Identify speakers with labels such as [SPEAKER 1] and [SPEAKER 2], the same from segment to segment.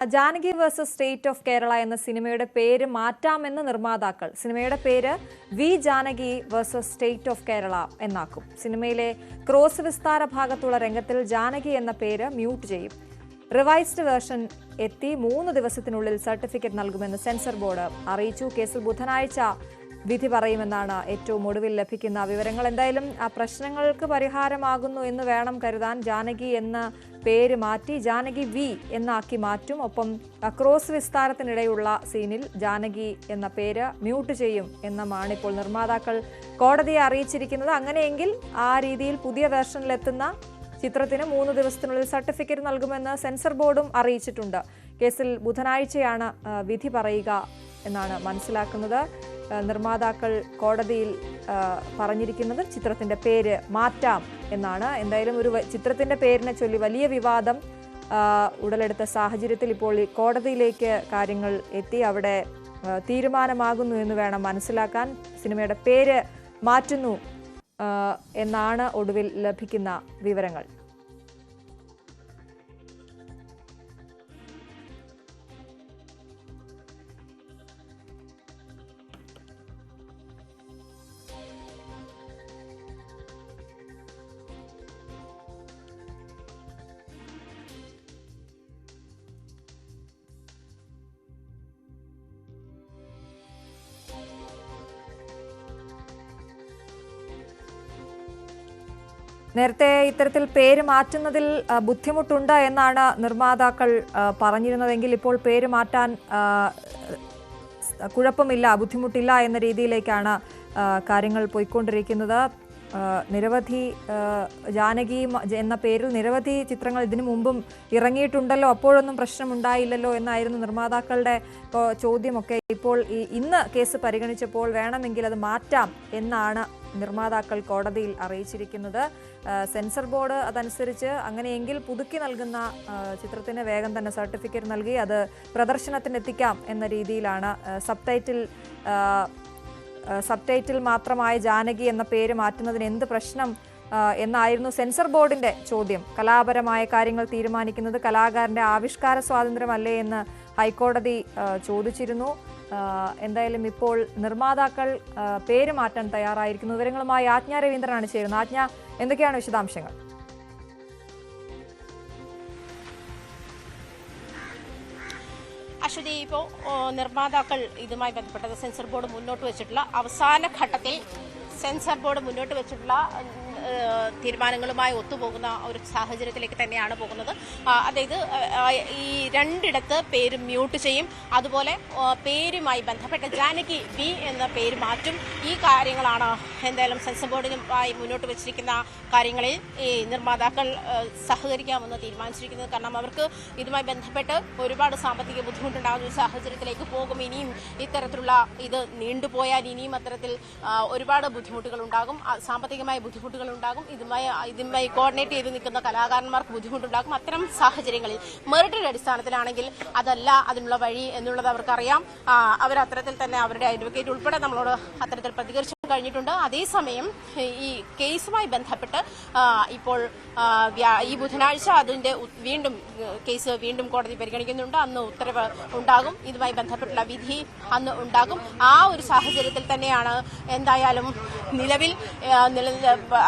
[SPEAKER 1] Janaki versus state of Kerala എന്ന സിനിമയുടെ പേര് മാറ്റാമെന്ന് നിർമ്മാതാക്കൾ. സിനിമയുടെ പേര് V Janaki versus state of Kerala എന്നാക്കും. സിനിമയിലെ ക്രോസ് വിസ്താര ഭാഗത്തുള്ള രംഗത്തിൽ ജാനകി എന്ന പേര് മ്യൂട്ട് ചെയ്യും. റിവൈസ്ഡ് വേർഷൻ എത്തി 3 ദിവസത്തിനുള്ളിൽ സർട്ടിഫിക്കറ്റ് നൽകുമെന്ന് സെൻസർ ബോർഡ് അറിയിച്ചു. കേസിൽ ബുധനാഴ്ച വിധി പറയുമെന്നാണ് ഏറ്റവും ഒടുവിൽ ലഭിക്കുന്ന വിവരങ്ങൾ. എന്തായാലും ആ പ്രശ്നങ്ങൾക്ക് പരിഹാരമാകുന്നു എന്ന് വേണം കരുതാൻ. ജാനകി എന്ന പേര് മാറ്റി ജാനകി വി എന്നാക്കി മാറ്റും. ഒപ്പം ക്രോസ് വിസ്താരത്തിനിടെയുള്ള സീനിൽ ജാനകി എന്ന പേര് മ്യൂട്ട് ചെയ്യും എന്നുമാണ് ഇപ്പോൾ നിർമ്മാതാക്കൾ കോടതിയെ അറിയിച്ചിരിക്കുന്നത്. അങ്ങനെയെങ്കിൽ ആ രീതിയിൽ പുതിയ വേർഷനിലെത്തുന്ന ചിത്രത്തിന് 3 ദിവസത്തിനുള്ളിൽ സർട്ടിഫിക്കറ്റ് നൽകുമെന്ന് സെൻസർ ബോർഡും അറിയിച്ചിട്ടുണ്ട്. കേസിൽ ബുധനാഴ്ചയാണ് വിധി പറയുക എന്നാണ് മനസ്സിലാക്കുന്നത്. നിർമ്മാതാക്കൾ കോടതിയിൽ പറഞ്ഞിരിക്കുന്നത് ചിത്രത്തിന്റെ പേര് മാറ്റാം എന്നാണ്. എന്തായാലും ഒരു ചിത്രത്തിന്റെ പേരിനെ ചൊല്ലി വലിയ വിവാദം ഉടലെടുത്ത സാഹചര്യത്തിൽ ഇപ്പോൾ കോടതിയിലേക്ക് കാര്യങ്ങൾ എത്തി. അവിടെ തീരുമാനമാകുന്നു എന്ന് വേണം മനസ്സിലാക്കാൻ. സിനിമയുടെ പേര് മാറ്റുന്നു എന്നാണ് ഒടുവിൽ ലഭിക്കുന്ന വിവരങ്ങൾ. നേരത്തെ ഇത്തരത്തിൽ പേര് മാറ്റുന്നതിൽ ബുദ്ധിമുട്ടുണ്ട് എന്നാണ് നിർമ്മാതാക്കൾ പറഞ്ഞിരുന്നതെങ്കിൽ ഇപ്പോൾ പേര് മാറ്റാൻ കുഴപ്പമില്ല, ബുദ്ധിമുട്ടില്ല എന്ന രീതിയിലേക്കാണ് കാര്യങ്ങൾ പോയിക്കൊണ്ടിരിക്കുന്നത്. നിരവധി ജാനകി എന്ന പേരിൽ നിരവധി ചിത്രങ്ങൾ ഇതിനു മുമ്പും ഇറങ്ങിയിട്ടുണ്ടല്ലോ, അപ്പോഴൊന്നും പ്രശ്നമുണ്ടായില്ലല്ലോ എന്നായിരുന്നു നിർമ്മാതാക്കളുടെ ചോദ്യമൊക്കെ. ഇപ്പോൾ ഇന്ന് കേസ് പരിഗണിച്ചപ്പോൾ വേണമെങ്കിൽ അത് മാറ്റാം എന്നാണ് നിർമ്മാതാക്കൾ കോടതിയിൽ അറിയിച്ചിരിക്കുന്നത്. സെൻസർ ബോർഡ് അതനുസരിച്ച് അങ്ങനെയെങ്കിൽ പുതുക്കി നൽകുന്ന ചിത്രത്തിന് വേഗം തന്നെ സർട്ടിഫിക്കറ്റ് നൽകി അത് പ്രദർശനത്തിനെത്തിക്കാം എന്ന രീതിയിലാണ്. സബ്ടൈറ്റിൽ മാത്രമായ ജാനകി എന്ന പേര് മാറ്റുന്നതിന് എന്ത് പ്രശ്നം എന്നായിരുന്നു സെൻസർ ബോർഡിന്റെ ചോദ്യം. കലാപരമായ കാര്യങ്ങൾ തീരുമാനിക്കുന്നത് കലാകാരന്റെ ആവിഷ്കാര സ്വാതന്ത്ര്യമല്ലേ എന്ന് ഹൈക്കോടതി ചോദിച്ചിരുന്നു. എന്തായാലും ഇപ്പോൾ നിർമ്മാതാക്കൾ പേര് മാറ്റാൻ തയ്യാറായിരിക്കുന്നു. വിവരങ്ങളുമായി ആജ്ഞ രവീന്ദ്രനാണ് ചേരുന്നത്. ആജ്ഞ, എന്തൊക്കെയാണ് വിശദാംശങ്ങൾ?
[SPEAKER 2] അശ്വതി, ഇപ്പോൾ നിർമ്മാതാക്കൾ ഇതുമായി ബന്ധപ്പെട്ടത് സെൻസർ ബോർഡ് മുന്നോട്ട് വെച്ചിട്ടുള്ള അവസാന ഘട്ടത്തിൽ സെൻസർ ബോർഡ് മുന്നോട്ട് വെച്ചിട്ടുള്ള തീരുമാനങ്ങളുമായി ഒത്തുപോകുന്ന ഒരു സാഹചര്യത്തിലേക്ക് തന്നെയാണ് പോകുന്നത്. അതായത് ഈ രണ്ടിടത്ത് പേര് മ്യൂട്ട് ചെയ്യും, അതുപോലെ പേരുമായി ബന്ധപ്പെട്ട ജാനകി വി എന്ന പേര് മാറ്റും. ഈ കാര്യങ്ങളാണ് എന്തായാലും സെൻസർ ബോർഡിനുമായി മുന്നോട്ട് വെച്ചിരിക്കുന്ന കാര്യങ്ങളിൽ ഈ നിർമ്മാതാക്കൾ സഹകരിക്കാമെന്ന് തീരുമാനിച്ചിരിക്കുന്നത്. കാരണം അവർക്ക് ഇതുമായി ബന്ധപ്പെട്ട് ഒരുപാട് സാമ്പത്തിക ബുദ്ധിമുട്ടുണ്ടാകുന്ന ഒരു സാഹചര്യത്തിലേക്ക് പോകും. ഇനിയും ഇത്തരത്തിലുള്ള ഇത് നീണ്ടുപോയാൽ ഇനിയും അത്തരത്തിൽ ഒരുപാട് ബുദ്ധിമുട്ടുകൾ ഉണ്ടാകും, സാമ്പത്തികമായ ബുദ്ധിമുട്ടുകൾ ഉണ്ടാകും. ഇതുമായി കോർഡിനേറ്റ് ചെയ്ത് നിൽക്കുന്ന കലാകാരന്മാർക്ക് ബുദ്ധിമുട്ടുണ്ടാകും. അത്തരം സാഹചര്യങ്ങളിൽ മെറിറ്റിന്റെ അടിസ്ഥാനത്തിലാണെങ്കിൽ അതല്ല അതിനുള്ള വഴി എന്നുള്ളത് അവർക്കറിയാം. അവർ അത്തരത്തിൽ തന്നെ അവരുടെ അഡ്വക്കേറ്റ് ഉൾപ്പെടെ നമ്മളോട് അത്തരത്തിൽ പ്രതികരിച്ചു കഴിഞ്ഞിട്ടുണ്ട്. അതേസമയം ഈ കേസുമായി ബന്ധപ്പെട്ട് ഇപ്പോൾ ഈ ബുധനാഴ്ച അതിന്റെ കേസ് വീണ്ടും കോടതി പരിഗണിക്കുന്നുണ്ട്. അന്ന് ഉത്തരവ് ഉണ്ടാകും, ഇതുമായി ബന്ധപ്പെട്ടുള്ള വിധി അന്ന് ഉണ്ടാകും. ആ ഒരു സാഹചര്യത്തിൽ തന്നെയാണ് എന്തായാലും നിലവിൽ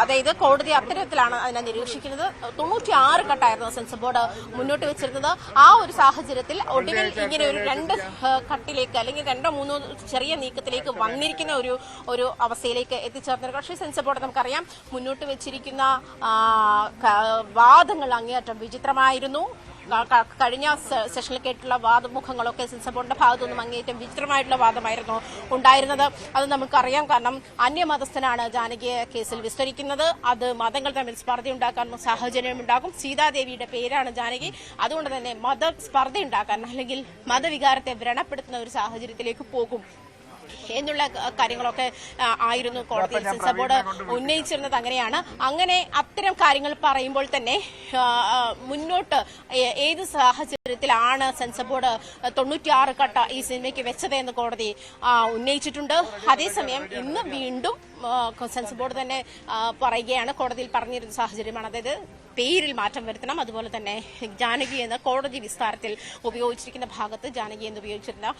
[SPEAKER 2] അതായത് കോടതി അത്തരത്തിലാണ് അതിനെ നിരീക്ഷിക്കുന്നത്. 96 കട്ടായിരുന്നു സെൻസർ ബോർഡ് മുന്നോട്ട് വെച്ചിരുന്നത്. ആ ഒരു സാഹചര്യത്തിൽ ഒടുവിൽ ഇങ്ങനെ ഒരു 2 കട്ടിലേക്ക് അല്ലെങ്കിൽ 2-3 ചെറിയ നീക്കത്തിലേക്ക് വന്നിരിക്കുന്ന ഒരു അവസ്ഥയിലേക്ക് എത്തിച്ചേർന്നത്. പക്ഷേ സെൻസർ ബോർഡ് നമുക്കറിയാം മുന്നോട്ട് വെച്ചിരിക്കുന്ന വാദങ്ങൾ അങ്ങേയറ്റം വിചിത്രമായിരുന്നു. കഴിഞ്ഞ സെഷനിൽ കേട്ടുള്ള വാദമുഖങ്ങളൊക്കെ സെൻസർ ബോർഡിന്റെ ഭാഗത്തുനിന്നും അങ്ങേയറ്റം വിചിത്രമായിട്ടുള്ള വാദമായിരുന്നു ഉണ്ടായിരുന്നത്. അത് നമുക്കറിയാം. കാരണം അന്യമതസ്ഥനാണ് ജാനകിയെ കേസിൽ വിസ്തരിക്കുന്നത്. അത് മതങ്ങൾ തമ്മിൽ സ്പർദ്ധയുണ്ടാക്കാൻ സാഹചര്യമുണ്ടാകും. സീതാദേവിയുടെ പേരാണ് ജാനകി. അതുകൊണ്ട് തന്നെ മതസ്പർദ്ധ ഉണ്ടാക്കാൻ അല്ലെങ്കിൽ മതവികാരത്തെ വ്രണപ്പെടുത്തുന്ന ഒരു സാഹചര്യത്തിലേക്ക് പോകും എന്നുള്ള കാര്യങ്ങളൊക്കെ ആയിരുന്നു കോടതിയിൽ സെൻസർ ബോർഡ് ഉന്നയിച്ചിരുന്നത്. അങ്ങനെ അത്തരം കാര്യങ്ങൾ പറയുമ്പോൾ തന്നെ മുന്നോട്ട് ഏത് സാഹചര്യത്തിലാണ് സെൻസർ ബോർഡ് 96 കട്ട ഈ സിനിമയ്ക്ക് വെച്ചത് എന്ന് കോടതി ഉന്നയിച്ചിട്ടുണ്ട്. അതേസമയം ഇന്ന് വീണ്ടും സെൻസർ ബോർഡ് തന്നെ പറയുകയാണ്, കോടതിയിൽ പറഞ്ഞിരുന്ന സാഹചര്യമാണ്. അതായത് പേരിൽ മാറ്റം വരുത്തണം. അതുപോലെ തന്നെ ജാനകി എന്ന കോടതി വിസ്താരത്തിൽ ഉപയോഗിച്ചിരിക്കുന്ന ഭാഗത്ത് ജാനകി എന്ന് ഉപയോഗിച്ചിരുന്ന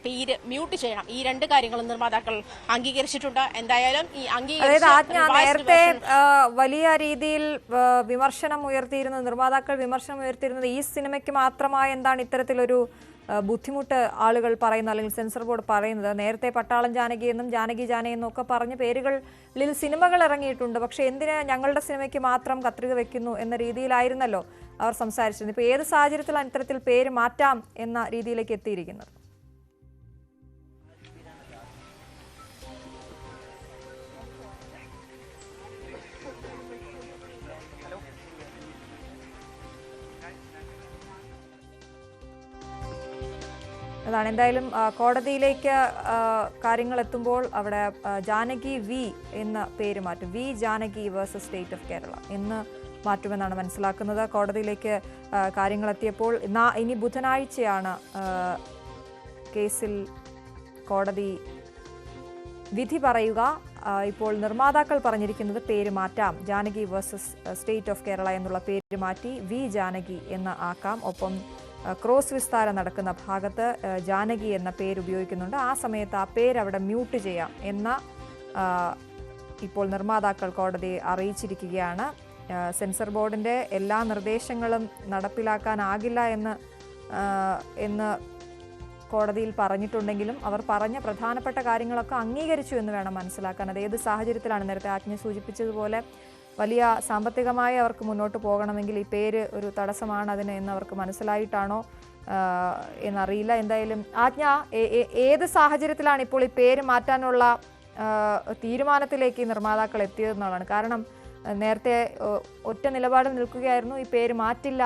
[SPEAKER 2] പേര് മ്യൂട്ട് ചെയ്യണം. ഈ രണ്ട് കാര്യങ്ങളും നിർമ്മാതാക്കൾ അംഗീകരിച്ചിട്ടുണ്ട്. എന്തായാലും ഈ
[SPEAKER 1] നേരത്തെ വലിയ രീതിയിൽ വിമർശനം ഉയർത്തിയിരുന്നത്, നിർമ്മാതാക്കൾ വിമർശനം ഉയർത്തിയിരുന്നത് ഈ സിനിമയ്ക്ക് മാത്രമായി എന്താണ് ഇത്തരത്തിലൊരു ബുദ്ധിമുട്ട് ആളുകൾ പറയുന്നത്, അല്ലെങ്കിൽ സെൻസർ ബോർഡ് പറയുന്നത്. നേരത്തെ പട്ടാളം ജാനകി എന്നും ജാനകി എന്നും ഒക്കെ പറഞ്ഞ പേരുകളിൽ സിനിമകൾ ഇറങ്ങിയിട്ടുണ്ട്. പക്ഷെ എന്തിന് ഞങ്ങളുടെ സിനിമയ്ക്ക് മാത്രം കത്രിക വെക്കുന്നു എന്ന രീതിയിലായിരുന്നല്ലോ അവർ സംസാരിച്ചിരുന്നത്. ഇപ്പോൾ ഏത് സാഹചര്യത്തിലാണ് ഇത്തരത്തിൽ പേര് മാറ്റാം എന്ന രീതിയിലേക്ക് എത്തിയിരിക്കുന്നത്? അതാണ് എന്തായാലും കോടതിയിലേക്ക് കാര്യങ്ങൾ എത്തുമ്പോൾ അവിടെ ജാനകി വി എന്ന പേര് മാറ്റും. V Janaki versus state of Kerala എന്ന് മാറ്റുമെന്നാണ് മനസ്സിലാക്കുന്നത്. കോടതിയിലേക്ക് കാര്യങ്ങൾ എത്തിയപ്പോൾ ഇനി ബുധനാഴ്ചയാണ് കേസിൽ കോടതി വിധി പറയുക. ഇപ്പോൾ നിർമ്മാതാക്കൾ പറഞ്ഞിരിക്കുന്നത് പേര് മാറ്റാം, Janaki versus state of Kerala എന്നുള്ള പേര് മാറ്റി വി ജാനകി എന്ന് ആക്കാം. ഒപ്പം ക്രോസ് വിസ്താരം നടക്കുന്ന ഭാഗത്ത് ജാനകി എന്ന പേര് ഉപയോഗിക്കുന്നുണ്ട്. ആ സമയത്ത് ആ പേര് അവിടെ മ്യൂട്ട് ചെയ്യാം എന്ന ഇപ്പോൾ നിർമ്മാതാക്കൾ കോടതിയെ അറിയിച്ചിരിക്കുകയാണ്. സെൻസർ ബോർഡിൻ്റെ എല്ലാ നിർദ്ദേശങ്ങളും നടപ്പിലാക്കാനാകില്ല എന്ന് കോടതിയിൽ പറഞ്ഞിട്ടുണ്ടെങ്കിലും അവർ പറഞ്ഞ പ്രധാനപ്പെട്ട കാര്യങ്ങളൊക്കെ അംഗീകരിച്ചു എന്ന് വേണം മനസ്സിലാക്കാൻ. അത് ഏത് സാഹചര്യത്തിലാണ്, നേരത്തെ ആജ്ഞ സൂചിപ്പിച്ചതുപോലെ വലിയ സാമ്പത്തികമായി അവർക്ക് മുന്നോട്ട് പോകണമെങ്കിൽ ഈ പേര് ഒരു തടസ്സമാണ് അതിന് എന്ന് അവർക്ക് മനസ്സിലായിട്ടാണോ എന്നറിയില്ല. എന്തായാലും ആജ്ഞ ഏത് സാഹചര്യത്തിലാണ് ഇപ്പോൾ ഈ പേര് മാറ്റാനുള്ള തീരുമാനത്തിലേക്ക് നിർമ്മാതാക്കൾ എത്തിയതെന്നുള്ളതാണ്. കാരണം നേരത്തെ ഒറ്റ നിലപാടിൽ നിൽക്കുകയായിരുന്നു, ഈ പേര് മാറ്റില്ല,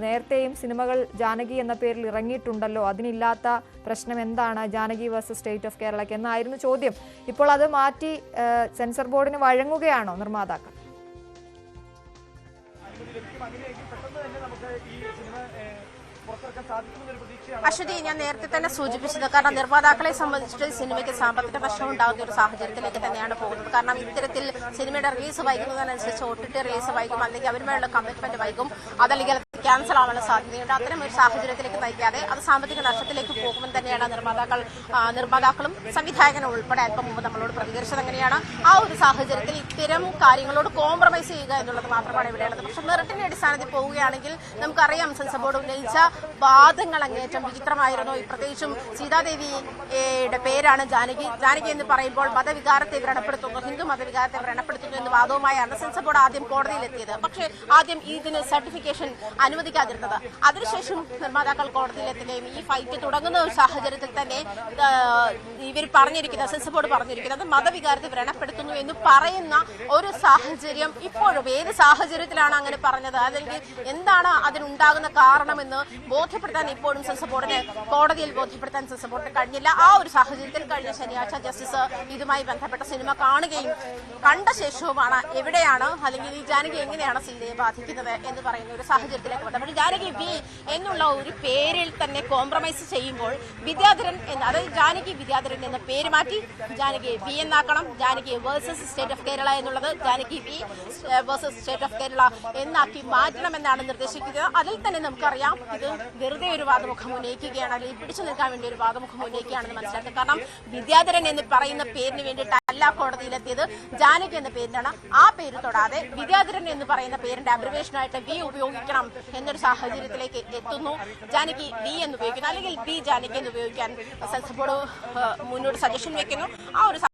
[SPEAKER 1] നേരത്തെയും സിനിമകൾ ജാനകി എന്ന പേരിൽ ഇറങ്ങിയിട്ടുണ്ടല്ലോ, അതിനില്ലാത്ത പ്രശ്നം എന്താണ് ജാനകി വേഴ്സസ് സ്റ്റേറ്റ് ഓഫ് കേരളയ്ക്ക് എന്നായിരുന്നു ചോദ്യം. ഇപ്പോൾ അത് മാറ്റി സെൻസർ ബോർഡിന് വഴങ്ങുകയാണോ നിർമ്മാതാക്കൾ?
[SPEAKER 2] അശ്വതി, ഞാൻ നേരത്തെ തന്നെ സൂചിപ്പിച്ചത്, കാരണം നിർമ്മാതാക്കളെ സംബന്ധിച്ചിട്ട് സിനിമയ്ക്ക് സാമ്പത്തിക നഷ്ടം ഉണ്ടാകുന്ന ഒരു സാഹചര്യത്തിലേക്ക് തന്നെയാണ് പോകുന്നത്. കാരണം ഇത്തരത്തിൽ സിനിമയുടെ റിലീസ് വൈകുന്നതിനനുസരിച്ച് OTT റിലീസ് വൈകും, അല്ലെങ്കിൽ അവരുമായുള്ള കമ്മിറ്റ്മെന്റ് വൈകും, അതല്ലെങ്കിൽ ക്യാൻസൽ ആവാനുള്ള സാധ്യതയുണ്ട്. അത്തരം ഒരു സാഹചര്യത്തിലേക്ക് നയിക്കാതെ അത് സാമ്പത്തിക നഷ്ടത്തിലേക്ക് പോകുമെന്ന് തന്നെയാണ് നിർമ്മാതാക്കളും സംവിധായകനും ഉൾപ്പെടെ അല്പം മുമ്പ് നമ്മളോട് പ്രതികരിച്ചത്. അങ്ങനെയാണ് ആ ഒരു സാഹചര്യത്തിൽ ഇത്തരം കാര്യങ്ങളോട് കോംപ്രമൈസ് ചെയ്യുക എന്നുള്ളത് മാത്രമാണ് ഇവിടെയുള്ളത്. പക്ഷെ മെറിറ്റിന്റെ അടിസ്ഥാനത്തിൽ പോവുകയാണെങ്കിൽ നമുക്കറിയാം സെൻസർ ബോർഡ് ഉന്നയിച്ച വാദങ്ങൾ അങ്ങേറ്റം വിചിത്രമായിരുന്നു. പ്രത്യേകിച്ചും സീതാദേവിയുടെ പേരാണ് ജാനകി എന്ന് പറയുമ്പോൾ മതവികാരത്തെ വ്രണപ്പെടുത്തുന്നു, ഹിന്ദു മതവികാരത്തെ വ്രണപ്പെടുത്തുന്നു എന്ന വാദവുമായാണ് സെൻസർ ബോർഡ് ആദ്യം കോടതിയിലെത്തിയത്. പക്ഷേ ആദ്യം ഇതിന് സർട്ടിഫിക്കേഷൻ അനുവദിക്കാതിരുന്നത്. അതിനുശേഷം നിർമ്മാതാക്കൾ കോടതിയിലെത്തുകയും ഈ ഫൈറ്റ് തുടങ്ങുന്ന ഒരു സാഹചര്യത്തിൽ തന്നെ ഇവർ പറഞ്ഞിരിക്കുന്നത്, സെൻസർ ബോർഡ് പറഞ്ഞിരിക്കുന്നത് മതവികാരത്തെ വ്രണപ്പെടുത്തുന്നു എന്ന് പറയുന്ന ഒരു സാഹചര്യം ഇപ്പോഴും ഏത് സാഹചര്യത്തിലാണ് അങ്ങനെ പറഞ്ഞത്, അല്ലെങ്കിൽ എന്താണ് അതിനുണ്ടാകുന്ന കാരണമെന്ന് ബോധ്യപ്പെടുത്താൻ ഇപ്പോഴും സെൻസർ ബോർഡിന് കോടതിയിൽ ബോധ്യപ്പെടുത്താൻ സെൻസർ ബോർഡിന് കഴിഞ്ഞില്ല. ആ ഒരു സാഹചര്യത്തിൽ കഴിഞ്ഞ ശനിയാഴ്ച ജസ്റ്റിസ് ഇതുമായി ബന്ധപ്പെട്ട സിനിമ കാണുകയും കണ്ട ശേഷവുമാണ് എവിടെയാണ്, അല്ലെങ്കിൽ ഈ ജാനകി എങ്ങനെയാണ് സീതയെ ബാധിക്കുന്നത് എന്ന് പറയുന്ന ഒരു സാഹചര്യത്തിലേക്ക് വന്നത്. അപ്പോൾ ജാനകി വി എന്നുള്ള ഒരു പേരിൽ തന്നെ കോംപ്രമൈസ് ചെയ്യുമ്പോൾ വിദ്യാധരൻ എന്ന്, അതായത് ജാനകി വിദ്യാധരൻ എന്ന പേര് മാറ്റി ജാനകി വി എന്നാക്കണം. Janaki versus state of Kerala എന്നുള്ളത് Janaki V versus state of Kerala എന്നാക്കി മാറ്റണമെന്നാണ് നിർദ്ദേശിക്കുന്നത്. അതിൽ തന്നെ നമുക്കറിയാം ഇത് വെറുതെ ഒരു വാദമുഖം ഉന്നയിക്കുകയാണ്, അല്ലെങ്കിൽ പിടിച്ചു നിൽക്കാൻ വേണ്ടി ഒരു വാദമുഖം ഉന്നയിക്കുകയാണെന്ന് മനസ്സിലാക്കുക. കാരണം വിദ്യാധരൻ എന്ന് പറയുന്ന പേരിന് വേണ്ടിയിട്ടല്ല കോടതിയിലെത്തിയത്, ജാനകി എന്ന പേരിലാണ്. ആ പേര് തൊടാതെ വിദ്യാധരൻ എന്ന് പറയുന്ന പേരിന്റെ അബ്രിവേഷനായിട്ട് വി ഉപയോഗിക്കണം എന്നൊരു സാഹചര്യത്തിലേക്ക് എത്തുന്നു. ജാനകി വി എന്ന് ഉപയോഗിക്കുന്നു, അല്ലെങ്കിൽ വി ജാനകി എന്ന് ഉപയോഗിക്കാൻ സെൻസർ ബോർഡ് മുന്നോട്ട് സജഷൻ വെക്കുന്നു. ആ ഒരു